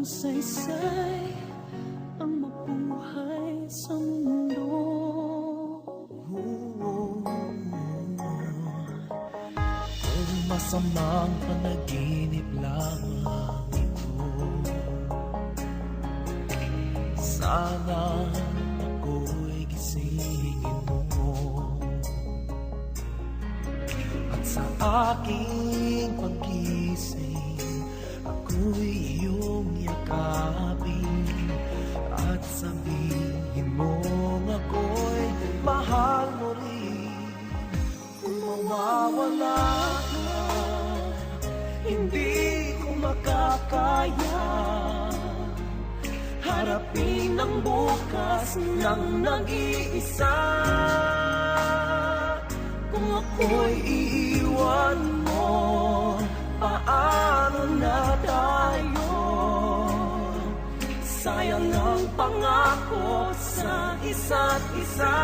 saysay ang mabuhay sa mundo. Kung masamang panaginip lamang ito, sana ako'y gisingin mo. At sa aking paggising, ako'y iyong yakapin at sabihin mong ako'y mahal mo rin. Kung mawawala ka, hindi ko makakaya harapin ang bukas ng nag-iisa. Kung ako'y iiwan mo, paano na tayo? Sayang ang pangako sa isa't isa.